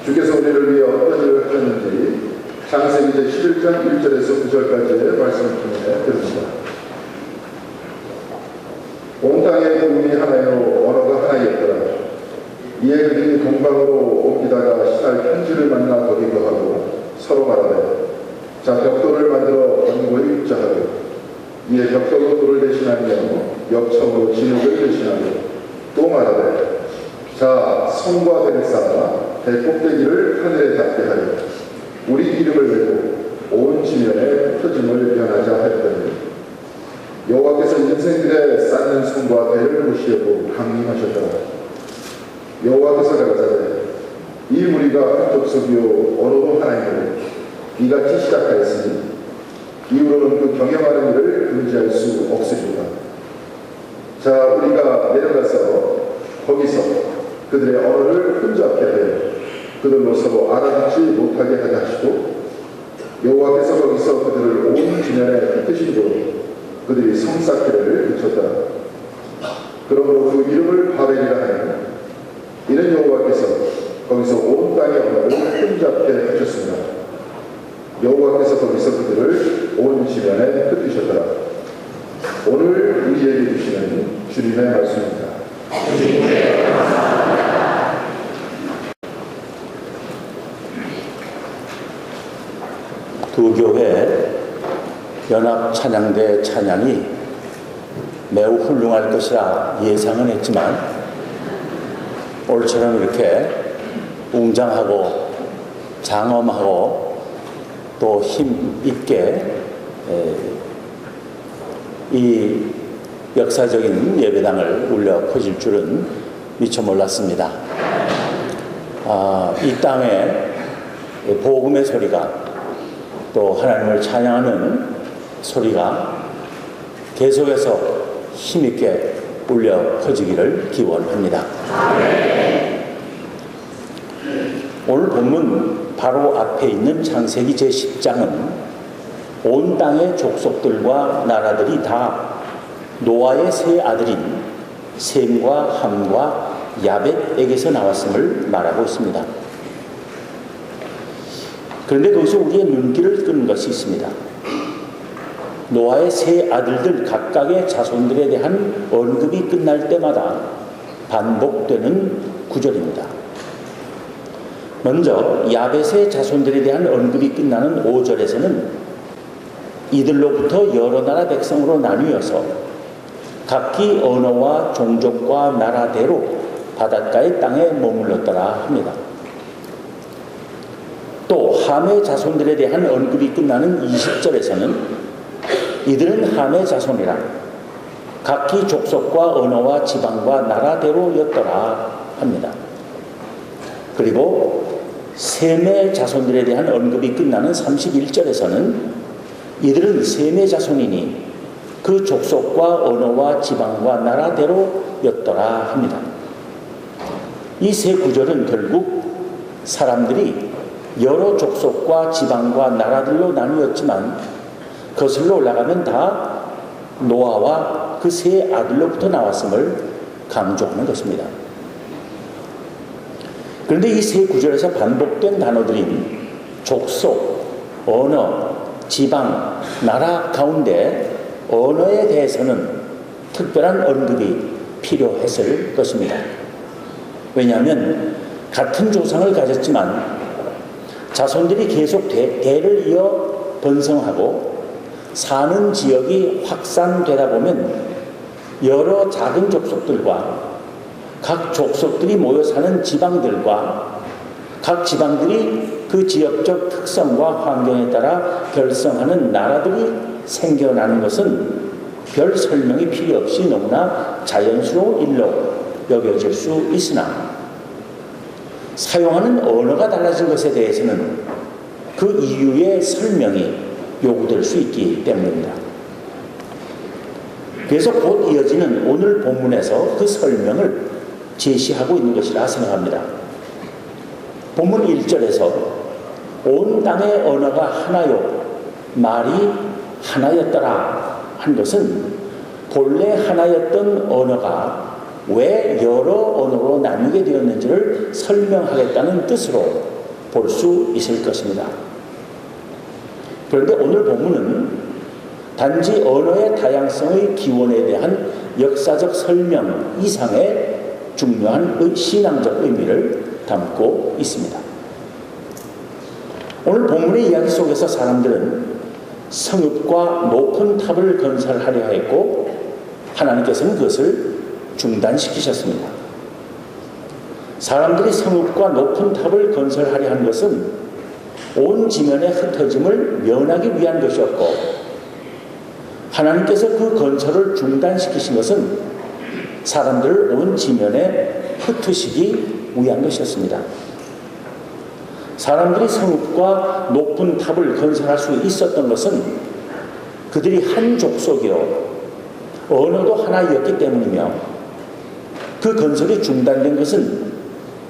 주께서 우리를 위해 어떤 일을 하셨는지 창세기 제11장 1절에서 9절까지의 말씀을 통해 들읍니다. 온 땅에 복음이 하나요 언어가 하나였더라. 이에 그들이 동방으로 옮기다가 신할 편지를 만나 거기 거하고 서로 말하되 자 벽돌을 만들어 번거히 굽자 하고 이에 벽돌로 돌을 대신하며 역청으로 진흙을 대신하고 또 말하되 자 성과 배를 쌓아 배 꼭대기를 하늘에 닿게 하여 우리 이름을 메고 온 지면에 흩어짐을 변하자 하였더니 여호와께서 인생들의 쌓는 성과 배를 보시려고 강림하셨더라. 여호와께서 가라사대 이 무리가 한 족속이요 언어도 하나이므로 이같이 시작하였으니 이후로는 그 경영하는 일을 금지할 수 없으리라. 자 우리가 내려가서 거기서 그들의 언어를 혼잡게 하여 그들로 서로 알아듣지 못하게 하게 하시고 여호와께서 거기서 그들을 온 지면에 흩으시므로 그들이 성사케를 그쳤더라. 그러므로 그 이름을 바벨이라 하니 이는 여호와께서 거기서 온 땅의 언어를 혼잡게 하셨습니다. 여호와께서 거기서 그들을 온 지면에 흩으셨더라. 오늘 우리에게 주시는 주님의 말씀입니다. 두 교회 연합 찬양대 찬양이 매우 훌륭할 것이라 예상은 했지만 올처럼 이렇게 웅장하고 장엄하고 또 힘있게 이 역사적인 예배당을 울려 퍼질 줄은 미처 몰랐습니다. 이 땅에 복음의 소리가 또 하나님을 찬양하는 소리가 계속해서 힘있게 울려 퍼지기를 기원합니다. 오늘 본문 바로 앞에 있는 창세기 제10장은 온 땅의 족속들과 나라들이 다 노아의 세 아들인 셈과 함과 야벳에게서 나왔음을 말하고 있습니다. 그런데 거기서 우리의 눈길을 끄는 것이 있습니다. 노아의 세 아들들 각각의 자손들에 대한 언급이 끝날 때마다 반복되는 구절입니다. 먼저 야벳의 자손들에 대한 언급이 끝나는 5절에서는 이들로부터 여러 나라 백성으로 나뉘어서 각기 언어와 종족과 나라대로 바닷가의 땅에 머물렀더라 합니다. 또 함의 자손들에 대한 언급이 끝나는 20절에서는 이들은 함의 자손이라 각기 족속과 언어와 지방과 나라대로였더라 합니다. 그리고 셈의 자손들에 대한 언급이 끝나는 31절에서는 이들은 셈의 자손이니 그 족속과 언어와 지방과 나라대로였더라 합니다. 이 세 구절은 결국 사람들이 여러 족속과 지방과 나라들로 나누었지만 거슬러 올라가면 다 노아와 그 세 아들로부터 나왔음을 강조하는 것입니다. 그런데 이 세 구절에서 반복된 단어들인 족속, 언어, 지방, 나라 가운데 언어에 대해서는 특별한 언급이 필요했을 것입니다. 왜냐하면 같은 조상을 가졌지만 자손들이 계속 대를 이어 번성하고 사는 지역이 확산되다 보면 여러 작은 족속들과 각 족속들이 모여 사는 지방들과 각 지방들이 그 지역적 특성과 환경에 따라 결성하는 나라들이 생겨나는 것은 별 설명이 필요 없이 너무나 자연스러운 일로 여겨질 수 있으나 사용하는 언어가 달라진 것에 대해서는 그 이유의 설명이 요구될 수 있기 때문입니다. 그래서 곧 이어지는 오늘 본문에서 그 설명을 제시하고 있는 것이라 생각합니다. 본문 1절에서 온 땅의 언어가 하나요 말이 하나였더라 한 것은 본래 하나였던 언어가 왜 여러 언어로 나뉘게 되었는지를 설명하겠다는 뜻으로 볼 수 있을 것입니다. 그런데 오늘 본문은 단지 언어의 다양성의 기원에 대한 역사적 설명 이상의 중요한 신앙적 의미를 담고 있습니다. 오늘 본문의 이야기 속에서 사람들은 성읍과 높은 탑을 건설하려 했고 하나님께서는 그것을 중단시키셨습니다. 사람들이 성읍과 높은 탑을 건설하려 한 것은 온 지면의 흩어짐을 면하기 위한 것이었고 하나님께서 그 건설을 중단시키신 것은 사람들을 온 지면에 흩으시기 위한 것이었습니다. 사람들이 성읍과 높은 탑을 건설할 수 있었던 것은 그들이 한 족속이요 언어도 하나이었기 때문이며 그 건설이 중단된 것은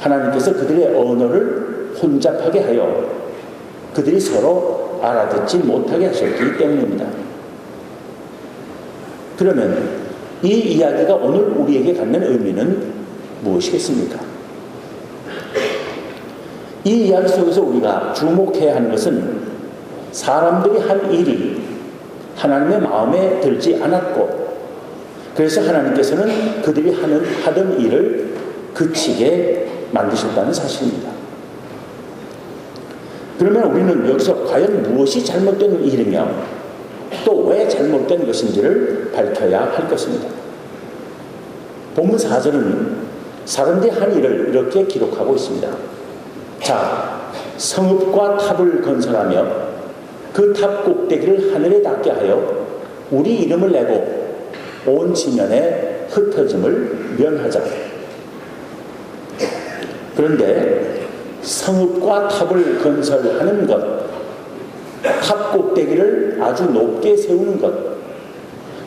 하나님께서 그들의 언어를 혼잡하게 하여 그들이 서로 알아듣지 못하게 하셨기 때문입니다. 그러면 이 이야기가 오늘 우리에게 갖는 의미는 무엇이겠습니까? 이 이야기 속에서 우리가 주목해야 하는 것은 사람들이 한 일이 하나님의 마음에 들지 않았고 그래서 하나님께서는 그들이 하던 일을 그치게 만드셨다는 사실입니다. 그러면 우리는 여기서 과연 무엇이 잘못된 일이며 또 왜 잘못된 것인지를 밝혀야 할 것입니다. 본문 4절은 사람들이 한 일을 이렇게 기록하고 있습니다. 자, 성읍과 탑을 건설하며 그 탑 꼭대기를 하늘에 닿게 하여 우리 이름을 내고 온 지면에 흩어짐을 면하자. 그런데 성읍과 탑을 건설하는 것, 탑 꼭대기를 아주 높게 세우는 것,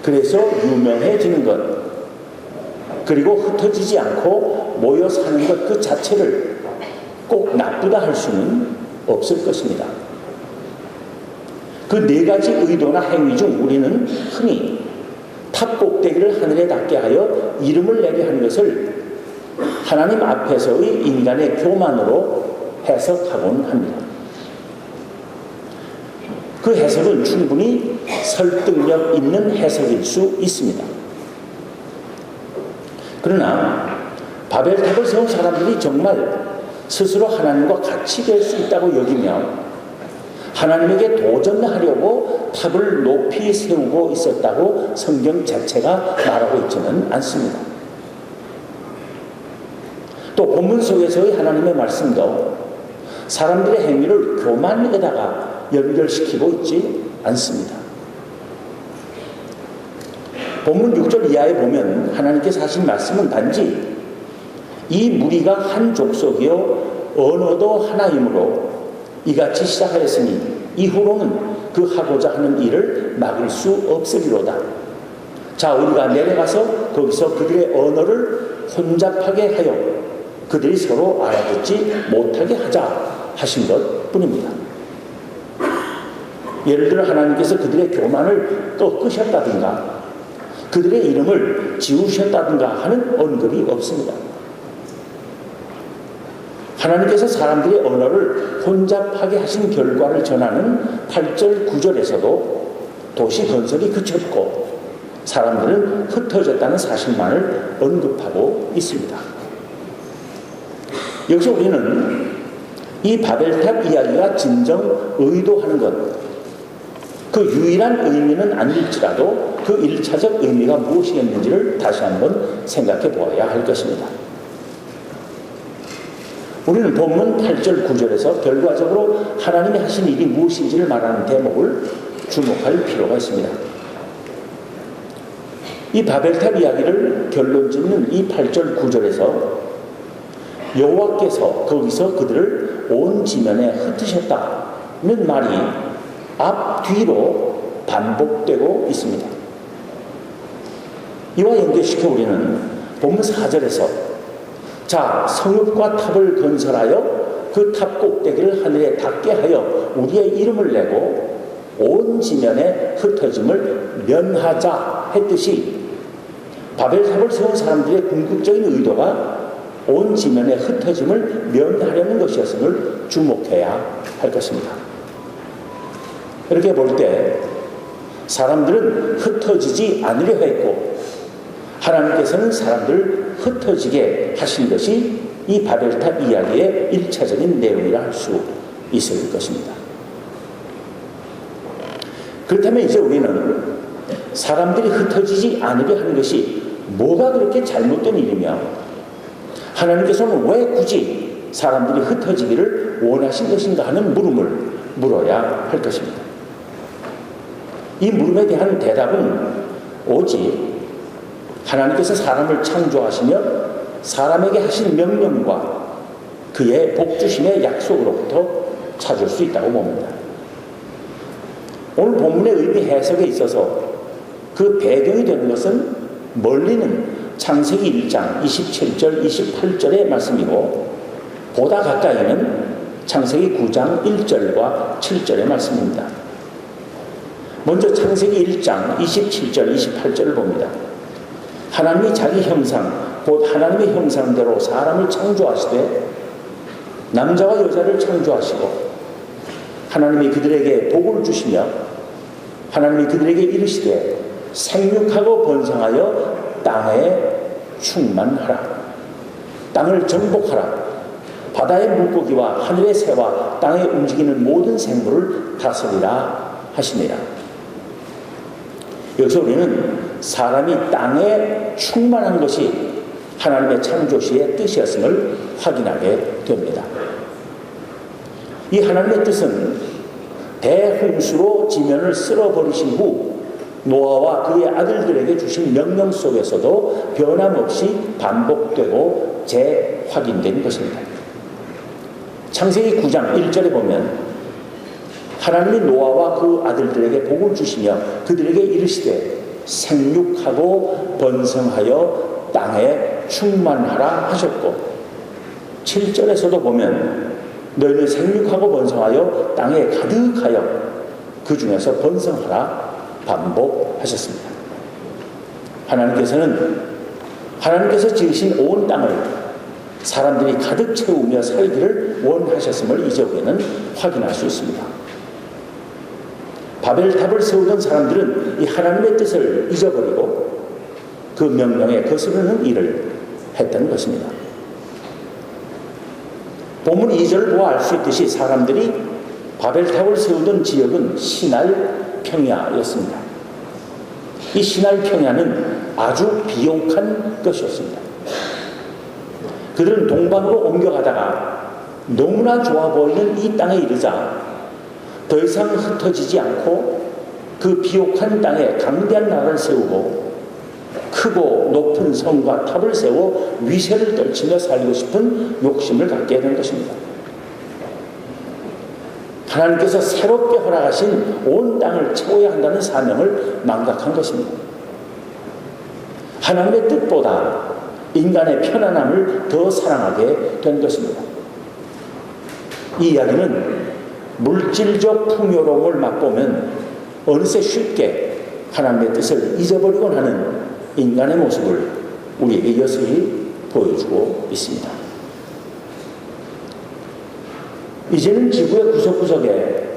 그래서 유명해지는 것, 그리고 흩어지지 않고 모여 사는 것 그 자체를 꼭 나쁘다 할 수는 없을 것입니다. 그 네 가지 의도나 행위 중 우리는 흔히 탑 꼭대기를 하늘에 닿게 하여 이름을 내게 하는 것을 하나님 앞에서의 인간의 교만으로 해석하곤 합니다. 그 해석은 충분히 설득력 있는 해석일 수 있습니다. 그러나 바벨탑을 세운 사람들이 정말 스스로 하나님과 같이 될 수 있다고 여기며 하나님에게 도전하려고 탑을 높이 세우고 있었다고 성경 자체가 말하고 있지는 않습니다. 또 본문 속에서의 하나님의 말씀도 사람들의 행위를 교만에다가 연결시키고 있지 않습니다. 본문 6절 이하에 보면 하나님께서 하신 말씀은 단지 이 무리가 한 족속이요 언어도 하나이므로 이같이 시작하였으니 이후로는 그 하고자 하는 일을 막을 수 없으리로다. 자, 우리가 내려가서 거기서 그들의 언어를 혼잡하게 하여 그들이 서로 알아듣지 못하게 하자 하신 것 뿐입니다. 예를 들어 하나님께서 그들의 교만을 꺾으셨다든가 그들의 이름을 지우셨다든가 하는 언급이 없습니다. 하나님께서 사람들의 언어를 혼잡하게 하신 결과를 전하는 8절 9절에서도 도시 건설이 그쳤고 사람들은 흩어졌다는 사실만을 언급하고 있습니다. 여기서 우리는 이 바벨탑 이야기가 진정 의도하는 것, 그 유일한 의미는 아닐지라도 그 1차적 의미가 무엇이었는지를 다시 한번 생각해 보아야 할 것입니다. 우리는 본문 8절 9절에서 결과적으로 하나님이 하신 일이 무엇인지를 말하는 대목을 주목할 필요가 있습니다. 이 바벨탑 이야기를 결론짓는 이 8절 9절에서 여호와께서 거기서 그들을 온 지면에 흩으셨다는 말이 앞뒤로 반복되고 있습니다. 이와 연결시켜 우리는 본문 4절에서 자, 성읍과 탑을 건설하여 그 탑 꼭대기를 하늘에 닿게 하여 우리의 이름을 내고 온 지면에 흩어짐을 면하자 했듯이 바벨탑을 세운 사람들의 궁극적인 의도가 온 지면의 흩어짐을 면하려는 것이었음을 주목해야 할 것입니다. 이렇게 볼 때 사람들은 흩어지지 않으려 했고 하나님께서는 사람들을 흩어지게 하신 것이 이 바벨탑 이야기의 1차적인 내용이라 할 수 있을 것입니다. 그렇다면 이제 우리는 사람들이 흩어지지 않으려 하는 것이 뭐가 그렇게 잘못된 일이며 하나님께서는 왜 굳이 사람들이 흩어지기를 원하신 것인가 하는 물음을 물어야 할 것입니다. 이 물음에 대한 대답은 오직 하나님께서 사람을 창조하시며 사람에게 하신 명령과 그의 복주심의 약속으로부터 찾을 수 있다고 봅니다. 오늘 본문의 의미 해석에 있어서 그 배경이 되는 것은 멀리는 창세기 1장 27절 28절의 말씀이고 보다 가까이는 창세기 9장 1절과 7절의 말씀입니다. 먼저 창세기 1장 27절 28절을 봅니다. 하나님이 자기 형상 곧 하나님의 형상대로 사람을 창조하시되 남자와 여자를 창조하시고 하나님이 그들에게 복을 주시며 하나님이 그들에게 이르시되 생육하고 번성하여 땅에 충만하라. 땅을 정복하라. 바다의 물고기와 하늘의 새와 땅에 움직이는 모든 생물을 다스리라 하시니라. 여기서 우리는 사람이 땅에 충만한 것이 하나님의 창조시의 뜻이었음을 확인하게 됩니다. 이 하나님의 뜻은 대홍수로 지면을 쓸어버리신 후 노아와 그의 아들들에게 주신 명령 속에서도 변함없이 반복되고 재확인된 것입니다. 창세기 9장 1절에 보면 하나님이 노아와 그 아들들에게 복을 주시며 그들에게 이르시되 생육하고 번성하여 땅에 충만하라 하셨고 7절에서도 보면 너희는 생육하고 번성하여 땅에 가득하여 그 중에서 번성하라 반복하셨습니다. 하나님께서 지으신 온 땅을 사람들이 가득 채우며 살기를 원하셨음을 이제 우리는 확인할 수 있습니다. 바벨탑을 세우던 사람들은 이 하나님의 뜻을 잊어버리고 그 명령에 거스르는 일을 했던 것입니다. 본문 2절을 보아 알 수 있듯이 사람들이 바벨탑을 세우던 지역은 시날 평야였습니다. 이 시날 평야는 아주 비옥한 것이었습니다. 그들은 동방으로 옮겨가다가 너무나 좋아 보이는 이 땅에 이르자 더 이상 흩어지지 않고 그 비옥한 땅에 강대한 나라를 세우고 크고 높은 성과 탑을 세워 위세를 떨치며 살고 싶은 욕심을 갖게 된 것입니다. 하나님께서 새롭게 허락하신 온 땅을 채워야 한다는 사명을 망각한 것입니다. 하나님의 뜻보다 인간의 편안함을 더 사랑하게 된 것입니다. 이 이야기는 물질적 풍요로움을 맛보면 어느새 쉽게 하나님의 뜻을 잊어버리곤 하는 인간의 모습을 우리에게 여실히 보여주고 있습니다. 이제는 지구의 구석구석에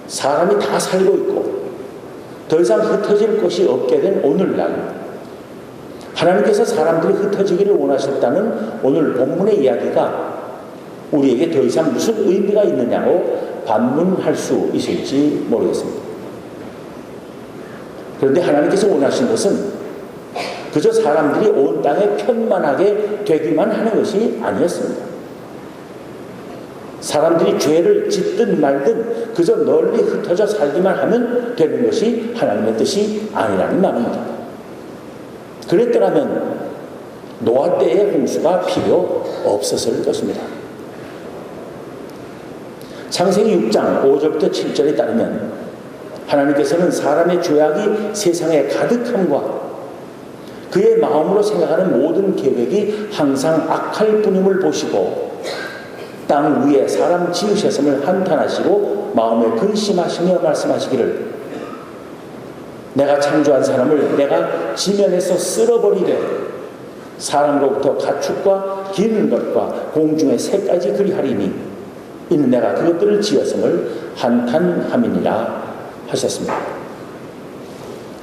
사람이 다 살고 있고 더 이상 흩어질 곳이 없게 된 오늘날 하나님께서 사람들이 흩어지기를 원하셨다는 오늘 본문의 이야기가 우리에게 더 이상 무슨 의미가 있느냐고 반문할 수 있을지 모르겠습니다. 그런데 하나님께서 원하신 것은 그저 사람들이 온 땅에 편만하게 되기만 하는 것이 아니었습니다. 사람들이 죄를 짓든 말든 그저 널리 흩어져 살기만 하면 되는 것이 하나님의 뜻이 아니라는 말입니다. 그랬더라면 노아 때의 홍수가 필요 없었을 것입니다. 창세기 6장 5절부터 7절에 따르면 하나님께서는 사람의 죄악이 세상에 가득함과 그의 마음으로 생각하는 모든 계획이 항상 악할 뿐임을 보시고 땅 위에 사람 지으셨음을 한탄하시고 마음에 근심하시며 말씀하시기를 내가 창조한 사람을 내가 지면에서 쓸어버리되 사람으로부터 가축과 기는 것과 공중의 새까지 그리하리니 이는 내가 그것들을 지었음을 한탄함이니라 하셨습니다.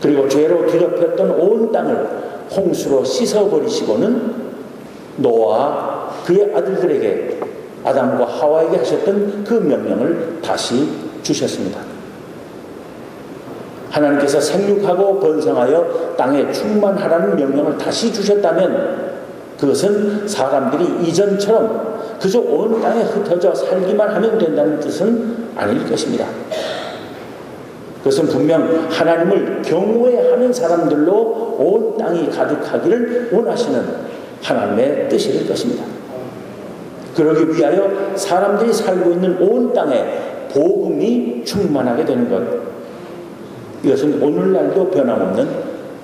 그리고 죄로 뒤덮였던 온 땅을 홍수로 씻어버리시고는 노아와 그의 아들들에게 아담과 하와에게 하셨던 그 명령을 다시 주셨습니다. 하나님께서 생육하고 번성하여 땅에 충만하라는 명령을 다시 주셨다면 그것은 사람들이 이전처럼 그저 온 땅에 흩어져 살기만 하면 된다는 뜻은 아닐 것입니다. 그것은 분명 하나님을 경외하는 사람들로 온 땅이 가득하기를 원하시는 하나님의 뜻일 것입니다. 그러기 위하여 사람들이 살고 있는 온 땅에 복음이 충만하게 되는 것, 이것은 오늘날도 변함없는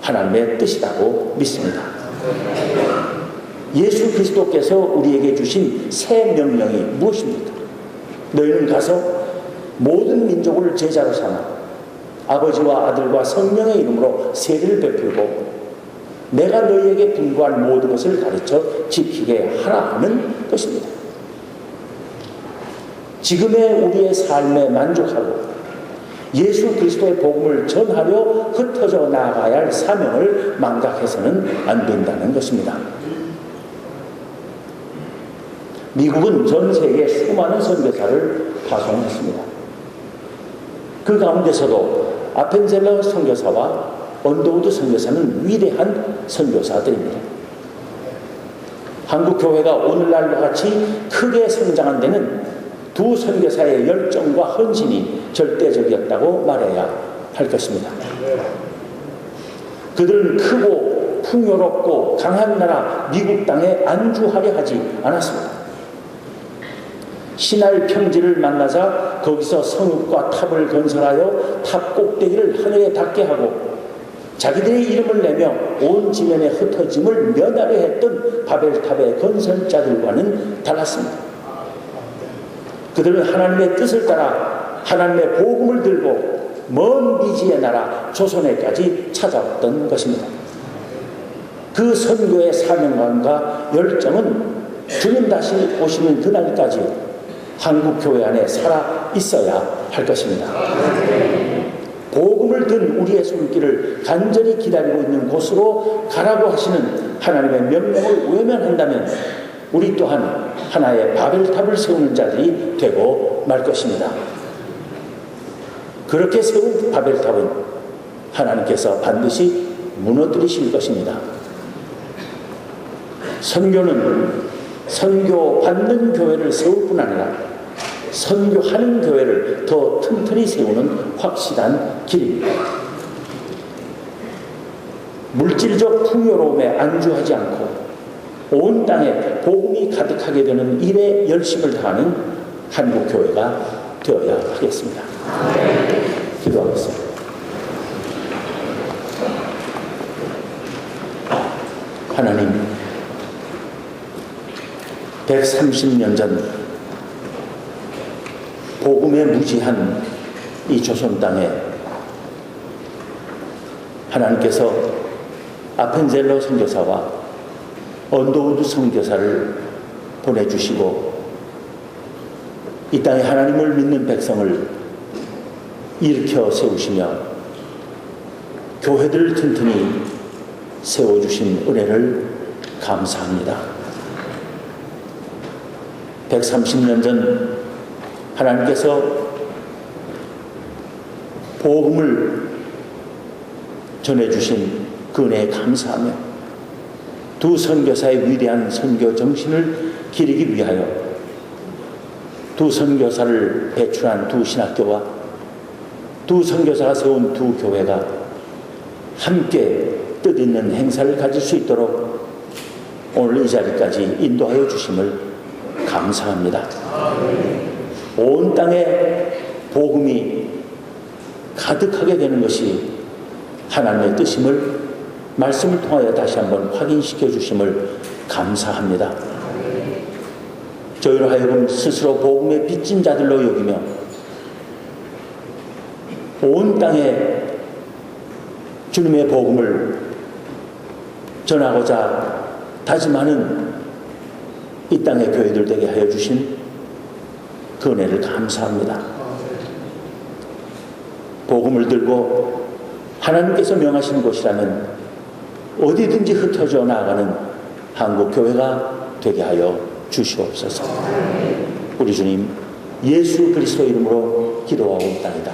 하나님의 뜻이라고 믿습니다. 예수 그리스도께서 우리에게 주신 새 명령이 무엇입니까? 너희는 가서 모든 민족을 제자로 삼아 아버지와 아들과 성령의 이름으로 세례를 베풀고 내가 너희에게 분부한 모든 것을 가르쳐 지키게 하라 하는 것입니다. 지금의 우리의 삶에 만족하고 예수 그리스도의 복음을 전하려 흩어져 나아가야 할 사명을 망각해서는 안 된다는 것입니다. 미국은 전 세계에 수많은 선교사를 파송했습니다. 그 가운데서도 아펜젤러 선교사와 언더우드 선교사는 위대한 선교사들입니다. 한국 교회가 오늘날과 같이 크게 성장한 데는 두 선교사의 열정과 헌신이 절대적이었다고 말해야 할 것입니다. 그들은 크고 풍요롭고 강한 나라 미국 땅에 안주하려 하지 않았습니다. 신할 평지를 만나자 거기서 성읍과 탑을 건설하여 탑 꼭대기를 하늘에 닿게 하고 자기들의 이름을 내며 온 지면에 흩어짐을 면하려 했던 바벨탑의 건설자들과는 달랐습니다. 그들은 하나님의 뜻을 따라 하나님의 복음을 들고 먼 미지의 나라 조선에까지 찾아왔던 것입니다. 그 선교의 사명감과 열정은 주님 다시 오시는 그날까지 한국 교회 안에 살아 있어야 할 것입니다. 복음을 든 우리의 손길을 간절히 기다리고 있는 곳으로 가라고 하시는 하나님의 명령을 외면한다면 우리 또한 하나의 바벨탑을 세우는 자들이 되고 말 것입니다. 그렇게 세운 바벨탑은 하나님께서 반드시 무너뜨리실 것입니다. 선교는 선교받는 교회를 세울 뿐 아니라 선교하는 교회를 더 튼튼히 세우는 확실한 길입니다. 물질적 풍요로움에 안주하지 않고 온 땅에 복음이 가득하게 되는 일에 열심을 다하는 한국 교회가 되어야 하겠습니다. 기도하겠습니다. 하나님, 130년 전 복음에 무지한 이 조선 땅에 하나님께서 아펜젤러 선교사와 언더우드 선교사를 보내주시고 이 땅에 하나님을 믿는 백성을 일으켜 세우시며 교회들을 튼튼히 세워주신 은혜를 감사합니다. 130년 전 하나님께서 복음을 전해주신 그 은혜에 감사하며 두 선교사의 위대한 선교 정신을 기리기 위하여 두 선교사를 배출한 두 신학교와 두 선교사가 세운 두 교회가 함께 뜻있는 행사를 가질 수 있도록 오늘 이 자리까지 인도하여 주심을 감사합니다. 온 땅에 복음이 가득하게 되는 것이 하나님의 뜻임을 말씀을 통하여 다시 한번 확인시켜 주심을 감사합니다. 저희로 하여금 스스로 복음에 빚진 자들로 여기며 온 땅에 주님의 복음을 전하고자 다짐하는 이 땅의 교회들 되게 하여 주신 그 은혜를 감사합니다. 복음을 들고 하나님께서 명하신 곳이라면 어디든지 흩어져 나아가는 한국교회가 되게 하여 주시옵소서. 우리 주님 예수 그리스도 이름으로 기도하옵나이다.